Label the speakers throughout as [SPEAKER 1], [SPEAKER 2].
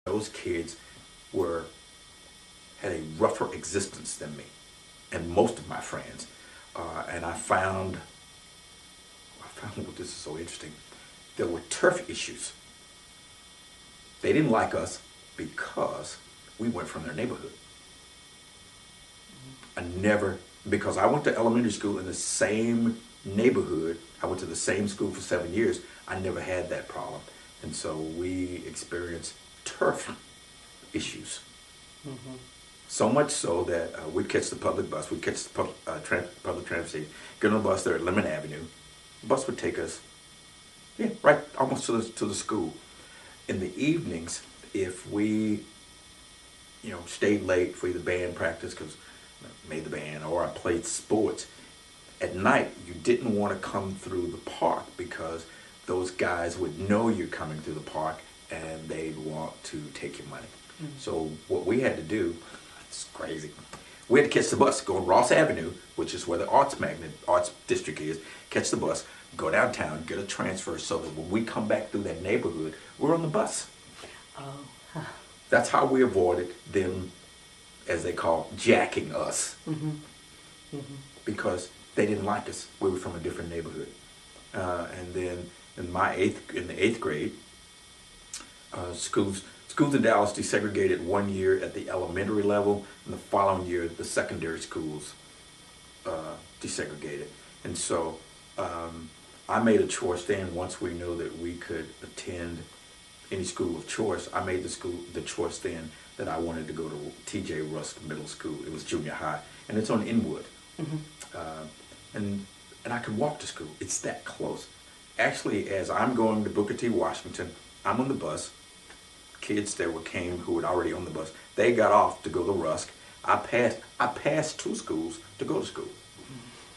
[SPEAKER 1] those kids were had a rougher existence than me and most of my friends. And I found this is so interesting. There were turf issues. They didn't like us because we went from their neighborhood. I never, because I went to elementary school in the same neighborhood. I went to the same school for 7 years. I never had that problem. And so we experienced turf issues. Mm-hmm. So much so that we'd catch the public bus, we'd catch the public transit, get on the bus there at Lemon Avenue. The bus would take us, right almost to the school. In the evenings, if we, stayed late for either band practice, because I made the band, or I played sports, at night you didn't want to come through the park because those guys would know you're coming through the park and they'd want to take your money. Mm-hmm. So what we had to do, it's crazy. We had to catch the bus, go on Ross Avenue, which is where the arts district is, catch the bus, go downtown, get a transfer so that when we come back through that neighborhood, we're on the bus.
[SPEAKER 2] Oh. Huh.
[SPEAKER 1] That's how we avoided them, as they call, jacking us. Mm-hmm. Mm-hmm. Because they didn't like us. We were from a different neighborhood. And then in the eighth grade, schools in Dallas desegregated 1 year at the elementary level, and the following year the secondary schools desegregated. And so I made a choice then, once we knew that we could attend any school of choice, I made the choice then that I wanted to go to T.J. Rusk Middle School. It was junior high, and it's on Inwood. Mm-hmm. And I could walk to school. It's that close. Actually, as I'm going to Booker T. Washington, I'm on the bus. Kids that who were already on the bus, they got off to go to Rusk. I passed two schools to go to school.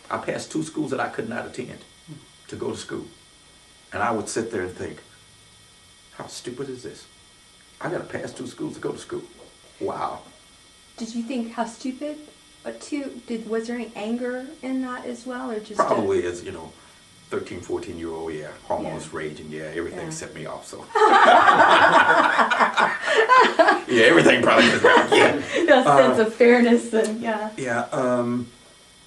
[SPEAKER 1] I passed two schools that I could not attend to go to school. And I would sit there and think, how stupid is this? I got to pass two schools to go to school. Wow.
[SPEAKER 2] Did you think how stupid? Was there any anger in that as well, or just
[SPEAKER 1] probably as 13, 14-year-old, hormones raging, everything set me off. So everything probably just
[SPEAKER 2] that sense of fairness and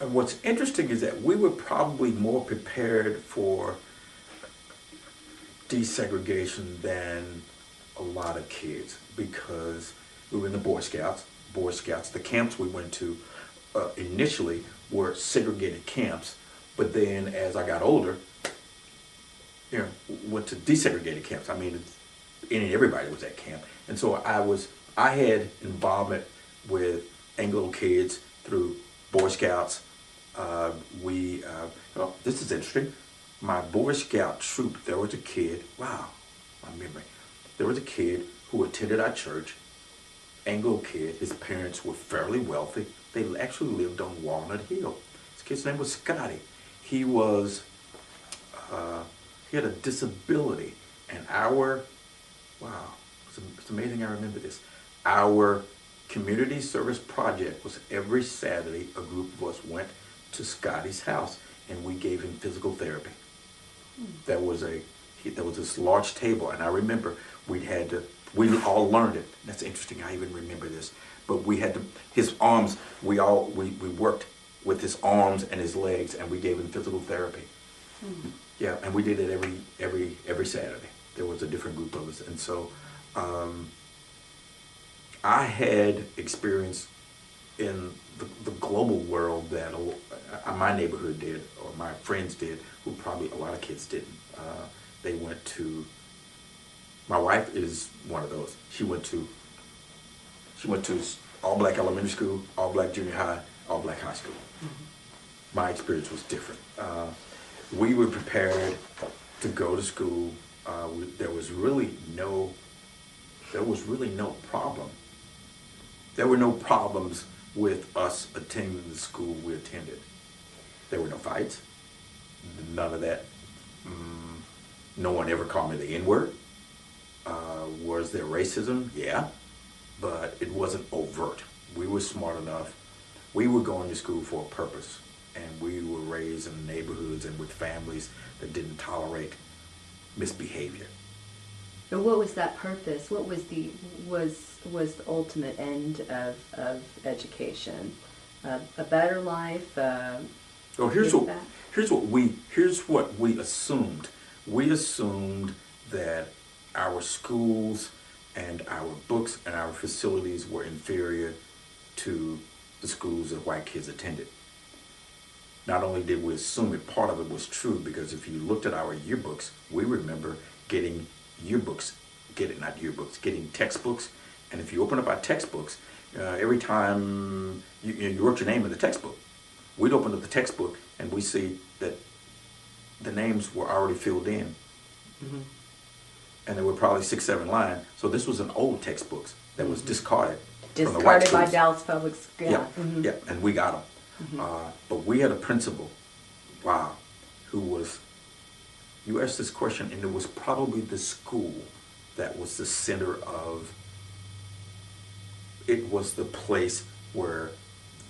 [SPEAKER 1] And what's interesting is that we were probably more prepared for desegregation than a lot of kids, because we were in the Boy Scouts. The camps we went to initially were segregated camps, but then as I got older, went to desegregated camps. I mean, everybody was at camp, and so I had involvement with Anglo kids through Boy Scouts. This is interesting. My Boy Scout troop, there was a kid. Wow, my memory. There was a kid who attended our church. Anglo kid. His parents were fairly wealthy. They actually lived on Walnut Hill. This kid's name was Scotty. He had a disability, and it's amazing I remember this. Our community service project was every Saturday a group of us went to Scotty's house and we gave him physical therapy. There was this large table, and I remember we all learned it. That's interesting, I even remember this. But his arms, we worked with his arms and his legs, and we gave him physical therapy. Mm-hmm. Yeah, and we did it every Saturday. There was a different group of us. And so I had experience in the global world that my neighborhood did, or my friends did, who probably a lot of kids didn't. They went to, my wife is one of those. She went to all-black elementary school, all-black junior high, all-black high school. Mm-hmm. My experience was different. We were prepared to go to school. There was really no problem. There were no problems with us attending the school we attended. There were no fights, none of that. No one ever called me the N-word. Was there racism? Yeah, but it wasn't overt. We were smart enough. We were going to school for a purpose, and we were raised in neighborhoods and with families that didn't tolerate misbehavior.
[SPEAKER 2] And what was that purpose? What was the ultimate end of education? A better life.
[SPEAKER 1] So here's what we assumed. We assumed that our schools and our books and our facilities were inferior to the schools that white kids attended. Not only did we assume it, part of it was true, because if you looked at our yearbooks, we remember getting getting textbooks. And if you open up our textbooks, every time you wrote your name in the textbook, we'd open up the textbook and we see that the names were already filled in. Mm-hmm. And there were probably 6-7 lines. So this was an old textbook that was discarded.
[SPEAKER 2] Discarded by Dallas Public School.
[SPEAKER 1] Yeah, mm-hmm. Yeah, and we got them. Mm-hmm. But we had a principal, who was, you asked this question, and it was probably the school that was the center of, it was the place where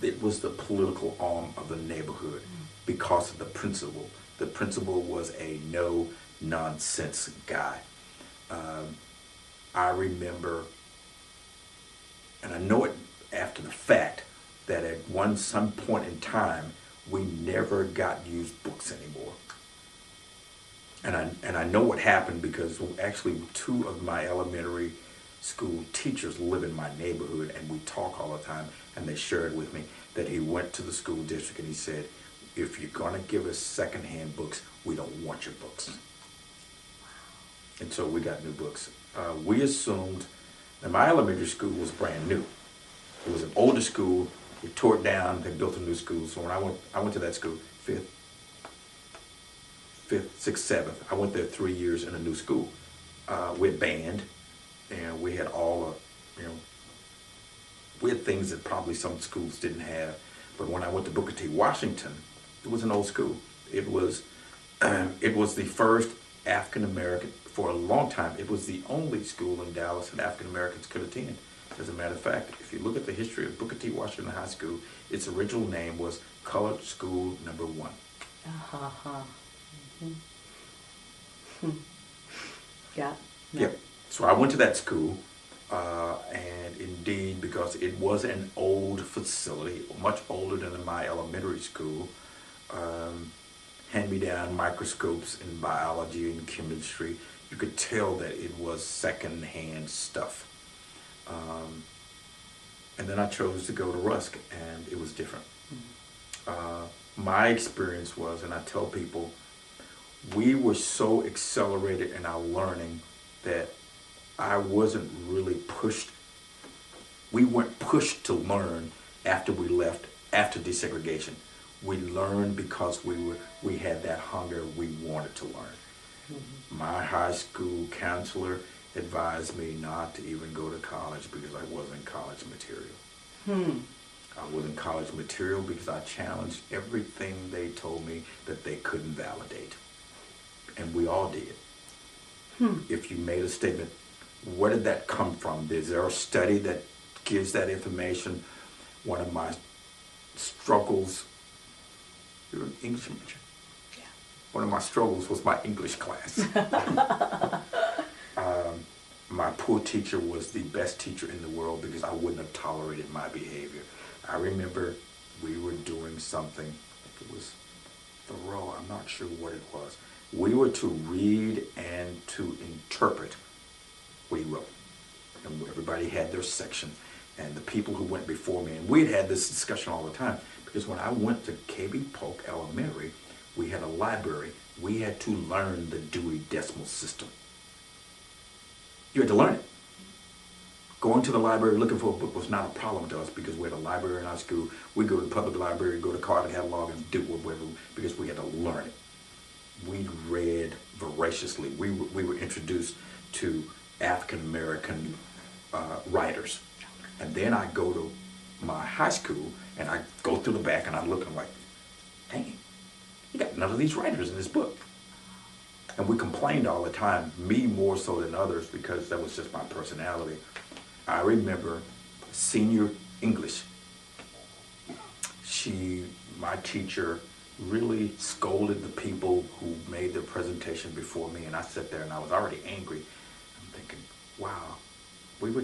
[SPEAKER 1] it was the political arm of the neighborhood because of the principal. The principal was a no-nonsense guy. I remember, and I know it after the fact, that at some point in time, we never got used books anymore. And I know what happened, because actually 2 of my elementary school teachers live in my neighborhood, and we talk all the time, and they shared with me that he went to the school district and he said, if you're going to give us secondhand books, we don't want your books. And so we got new books. We assumed that my elementary school was brand new. It was an older school. They tore it down. They built a new school. So when I went to that school, 5th, 6th, 7th. I went there 3 years in a new school. We had band, and we had we had things that probably some schools didn't have. But when I went to Booker T. Washington, it was an old school. It was the first African American, for a long time, it was the only school in Dallas that African Americans could attend. As a matter of fact, if you look at the history of Booker T. Washington High School, its original name was Colored School Number 1.
[SPEAKER 2] Mm-hmm. Yeah.
[SPEAKER 1] No. Yep. So I went to that school, and indeed, because it was an old facility, much older than my elementary school, hand-me-down microscopes in biology and chemistry, you could tell that it was second-hand stuff. And then I chose to go to Rusk, and it was different. My experience was, and I tell people, we were so accelerated in our learning that I wasn't really pushed. We weren't pushed to learn after we left, after desegregation. We learned because we had that hunger. We wanted to learn. Mm-hmm. My high school counselor advised me not to even go to college because I wasn't college material. I wasn't college material because I challenged everything they told me that they couldn't validate. And we all did. If you made a statement, where did that come from? Is there a study that gives that information? One of my struggles, you're an English major? Yeah. One of my struggles was my English class. My poor teacher was the best teacher in the world because I wouldn't have tolerated my behavior. I remember we were doing something, I think it was Thoreau, I'm not sure what it was. We were to read and to interpret what he wrote. And everybody had their section. And the people who went before me, and we'd had this discussion all the time, because when I went to KB Polk Elementary, we had a library. We had to learn the Dewey Decimal System. You had to learn it. Going to the library looking for a book was not a problem to us because we had a library in our school. We'd go to the public library, go to Carter Catalog and do whatever because we had to learn it. We read voraciously. We were introduced to African American writers. And then I go to my high school and I go through the back and I look and I'm like, dang, you got none of these writers in this book. And we complained all the time, me more so than others because that was just my personality. I remember senior English. My teacher really scolded the people who made their presentation before me, and I sat there and I was already angry. I'm wow, we were